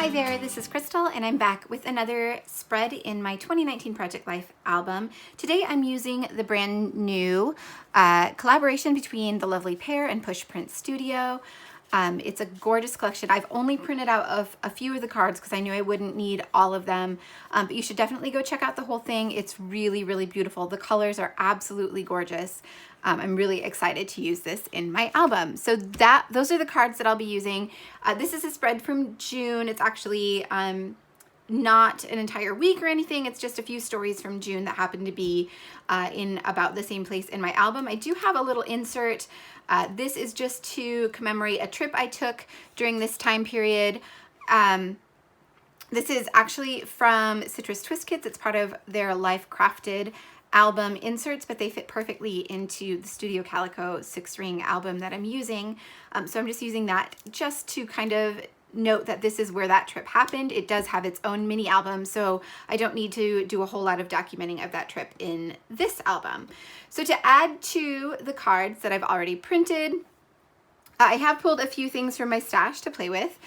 Hi there, this is Crystal and I'm back with another spread in my 2019 Project Life album. Today I'm using the brand new collaboration between The Lovely Pair and Push Print Studio. It's a gorgeous collection. I've only printed out of a few of the cards because I knew I wouldn't need all of them, but you should definitely go check out the whole thing. It's really, really beautiful. The colors are absolutely gorgeous. I'm really excited to use this in my album. So those are the cards that I'll be using. This is a spread from June. It's actually not an entire week or anything. It's just a few stories from June that happen to be in about the same place in my album. I do have a little insert. This is just to commemorate a trip I took during this time period. This is actually from Citrus Twist Kits. It's part of their Life Crafted album inserts, but they fit perfectly into the Studio Calico 6-ring album that I'm using. So I'm just using that just to kind of note that this is where that trip happened. It does have its own mini album, so I don't need to do a whole lot of documenting of that trip in this album. So to add to the cards that I've already printed, I have pulled a few things from my stash to play with.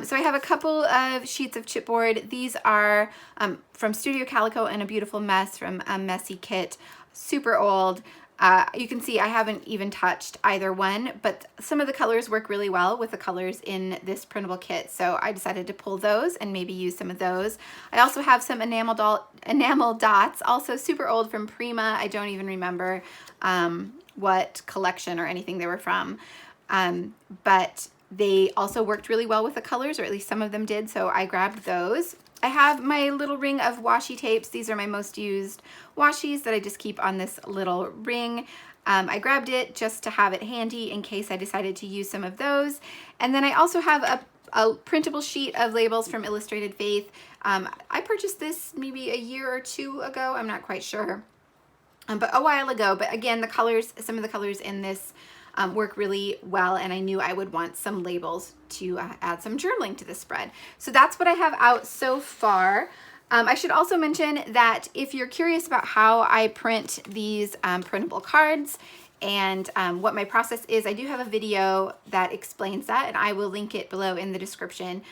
So I have a couple of sheets of chipboard. These are from Studio Calico and A Beautiful Mess from a Messy Kit, super old. You can see I haven't even touched either one, but some of the colors work really well with the colors in this printable kit. So I decided to pull those and maybe use some of those. I also have some enamel dots, also super old from Prima. I don't even remember what collection or anything they were from. But they also worked really well with the colors, or at least some of them did, so I grabbed those. I have my little ring of washi tapes. These are my most used washies that I just keep on this little ring. I grabbed it just to have it handy in case I decided to use some of those. And then I also have a printable sheet of labels from Illustrated Faith. I purchased this maybe a year or two ago, I'm not quite sure, but a while ago. But again, the colors, some of the colors in this work really well, and I knew I would want some labels to add some journaling to the spread. So that's what I have out so far. I should also mention that if you're curious about how I print these printable cards and what my process is, I do have a video that explains that, and I will link it below in the description.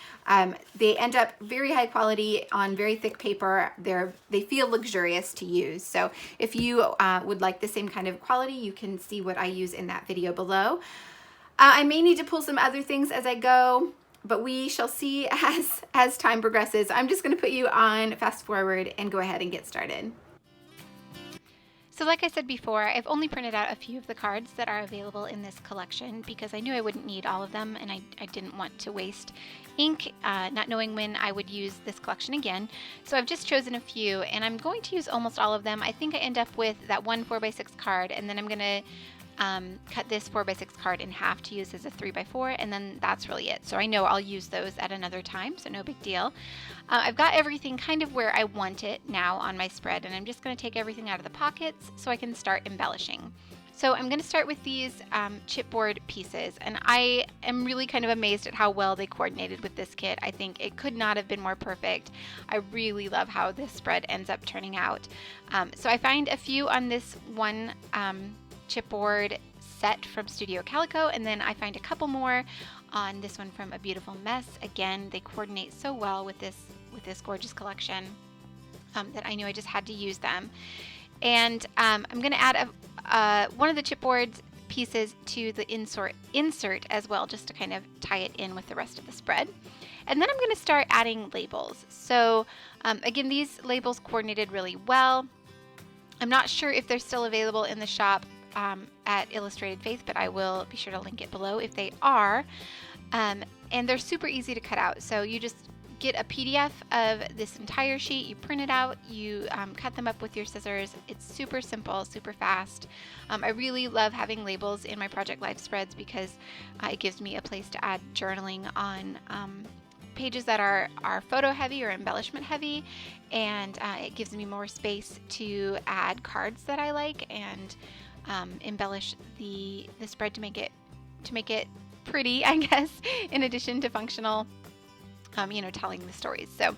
They end up very high quality on very thick paper. They feel luxurious to use. So if you would like the same kind of quality, you can see what I use in that video below. I may need to pull some other things as I go, but we shall see as time progresses. I'm just going to put you on fast forward and go ahead and get started. So like I said before, I've only printed out a few of the cards that are available in this collection because I knew I wouldn't need all of them, and I didn't want to waste ink, not knowing when I would use this collection again. So I've just chosen a few, and I'm going to use almost all of them. I think I end up with that one 4x6 card, and then I'm going to cut this 4x6 card in half to use as a 3x4, and then that's really it. So I know I'll use those at another time, so no big deal. I've got everything kind of where I want it now on my spread, and I'm just going to take everything out of the pockets so I can start embellishing. So I'm going to start with these chipboard pieces, and I am really kind of amazed at how well they coordinated with this kit. I think it could not have been more perfect. I really love how this spread ends up turning out. So I find a few on this one chipboard set from Studio Calico, and then I find a couple more on this one from A Beautiful Mess. Again, they coordinate so well with this gorgeous collection that I knew I just had to use them. And I'm going to add one of the chipboard pieces to the insert as well, just to kind of tie it in with the rest of the spread. And then I'm going to start adding labels. So again, these labels coordinated really well. I'm not sure if they're still available in the shop at Illustrated Faith, but I will be sure to link it below if they are. And they're super easy to cut out. So you just get a PDF of this entire sheet, you print it out, you cut them up with your scissors. It's super simple, super fast. I really love having labels in my Project Life spreads because it gives me a place to add journaling on pages that are photo heavy or embellishment heavy, and it gives me more space to add cards that I like and embellish the spread to make it pretty, I guess, in addition to functional. telling the stories. So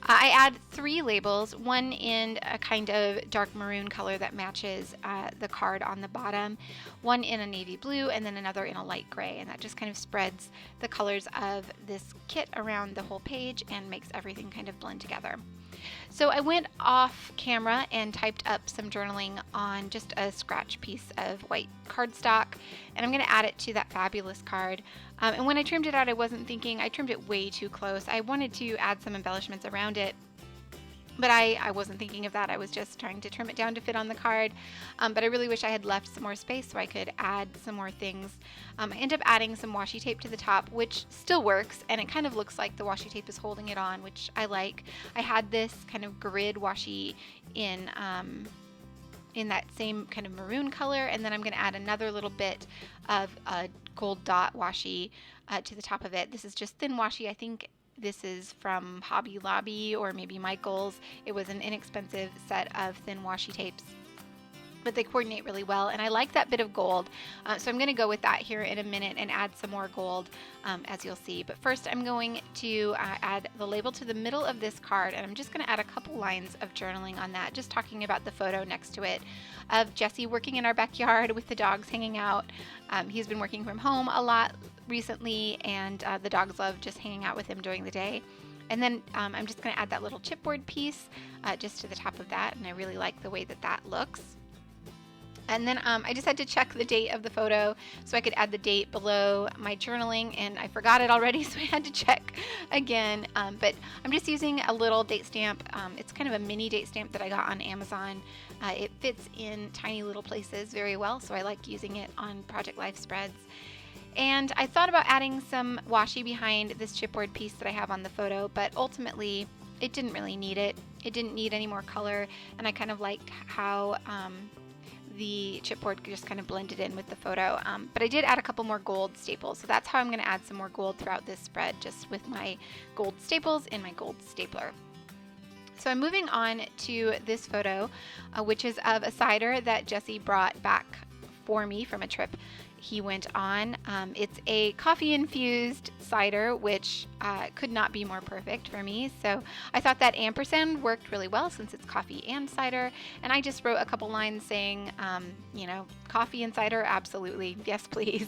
I add 3 labels, one in a kind of dark maroon color that matches the card on the bottom, one in a navy blue, and then another in a light gray. And that just kind of spreads the colors of this kit around the whole page and makes everything kind of blend together. So I went off camera and typed up some journaling on just a scratch piece of white cardstock, and I'm going to add it to that fabulous card. And when I trimmed it out, I wasn't thinking, I trimmed it way too close. I wanted to add some embellishments around it, but I wasn't thinking of that. I was just trying to trim it down to fit on the card. But I really wish I had left some more space so I could add some more things. I ended up adding some washi tape to the top, which still works, and it kind of looks like the washi tape is holding it on, which I like. I had this kind of grid washi in that same kind of maroon color, and then I'm going to add another little bit of gold dot washi to the top of it. This is just thin washi. I think this is from Hobby Lobby or maybe Michael's. It was an inexpensive set of thin washi tapes, but they coordinate really well, and I like that bit of gold. So I'm going to go with that here in a minute and add some more gold, as you'll see. But first I'm going to add the label to the middle of this card, and I'm just going to add a couple lines of journaling on that, just talking about the photo next to it of Jesse working in our backyard with the dogs hanging out. He's been working from home a lot recently, and the dogs love just hanging out with him during the day. And then I'm just going to add that little chipboard piece just to the top of that, and I really like the way that that looks. And then I just had to check the date of the photo so I could add the date below my journaling, and I forgot it already, so I had to check again. But I'm just using a little date stamp. It's kind of a mini date stamp that I got on Amazon. It fits in tiny little places very well, so I like using it on Project Life spreads. And I thought about adding some washi behind this chipboard piece that I have on the photo, but ultimately it didn't really need it. It didn't need any more color, and I kind of liked how the chipboard just kind of blended in with the photo. But I did add a couple more gold staples, so that's how I'm going to add some more gold throughout this spread, just with my gold staples and my gold stapler. So I'm moving on to this photo, which is of a cider that Jesse brought back for me from a trip he went on. It's a coffee-infused cider, which could not be more perfect for me. So I thought that ampersand worked really well since it's coffee and cider. And I just wrote a couple lines saying, coffee and cider, absolutely, yes, please.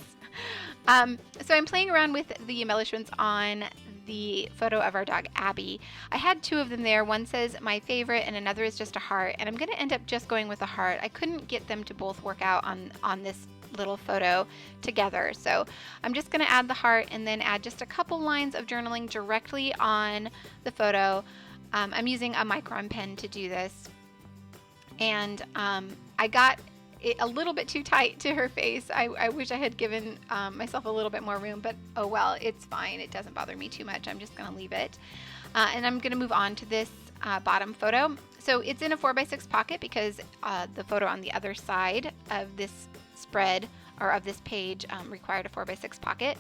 So I'm playing around with the embellishments on the photo of our dog Abby. I had 2 of them there. One says my favorite and another is just a heart, and I'm going to end up just going with a heart. I couldn't get them to both work out on this little photo together, so I'm just going to add the heart and then add just a couple lines of journaling directly on the photo. I'm using a Micron pen to do this, and I got it a little bit too tight to her face. I wish I had given myself a little bit more room, but oh well, it's fine. It doesn't bother me too much. I'm just going to leave it. And I'm going to move on to this bottom photo. So it's in a 4x6 pocket because the photo on the other side of this spread or of this page required a 4x6 pocket.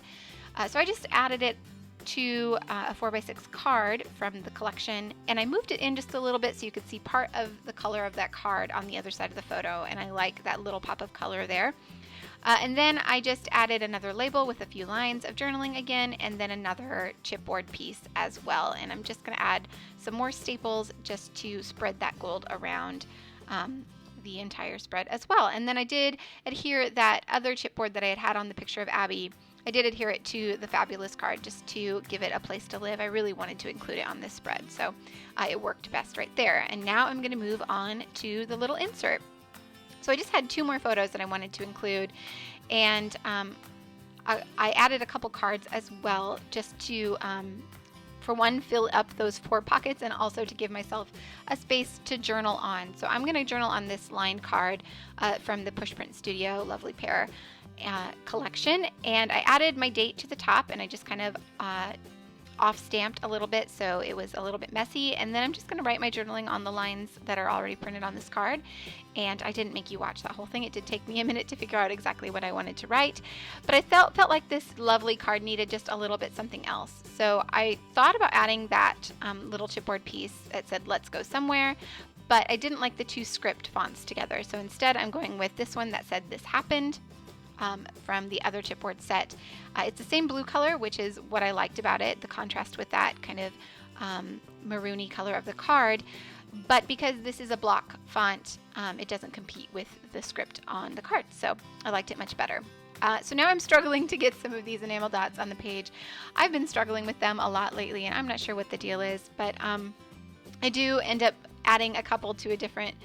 So I just added it to a 4x6 card from the collection, and I moved it in just a little bit so you could see part of the color of that card on the other side of the photo, and I like that little pop of color there. And then I just added another label with a few lines of journaling again, and then another chipboard piece as well. And I'm just going to add some more staples just to spread that gold around the entire spread as well. And then I did adhere that other chipboard that I had on the picture of Abby. I did adhere it to the fabulous card just to give it a place to live. I really wanted to include it on this spread, so it worked best right there. And now I'm going to move on to the little insert. So I just had 2 more photos that I wanted to include, and I added a couple cards as well just to, for one, fill up those 4 pockets, and also to give myself a space to journal on. So I'm going to journal on this lined card from the Pushprint Studio Lovely Pair collection, and I added my date to the top, and I just kind of off-stamped a little bit so it was a little bit messy, and then I'm just going to write my journaling on the lines that are already printed on this card. And I didn't make you watch that whole thing. It did take me a minute to figure out exactly what I wanted to write, but I felt like this lovely card needed just a little bit something else. So I thought about adding that little chipboard piece that said "Let's Go Somewhere," but I didn't like the 2 script fonts together, so instead I'm going with this one that said "This Happened." from the other chipboard set. It's the same blue color, which is what I liked about it, the contrast with that kind of maroony color of the card. But because this is a block font, it doesn't compete with the script on the card, so I liked it much better. So now I'm struggling to get some of these enamel dots on the page. I've been struggling with them a lot lately, and I'm not sure what the deal is, but I do end up adding a couple to a different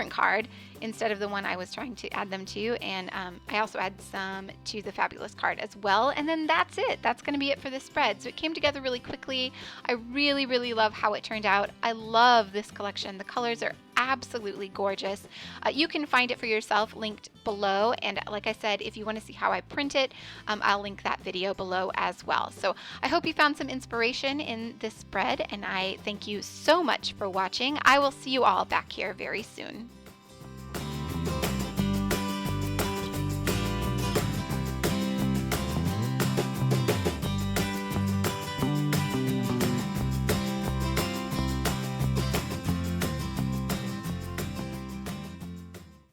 card instead of the one I was trying to add them to, and I also add some to the Fabulous card as well, and then that's it. That's going to be it for this spread. So it came together really quickly. I really, really love how it turned out. I love this collection. The colors are absolutely gorgeous. You can find it for yourself linked below, and like I said, if you want to see how I print it, I'll link that video below as well. So I hope you found some inspiration in this spread, and I thank you so much for watching. I will see you all back here very soon.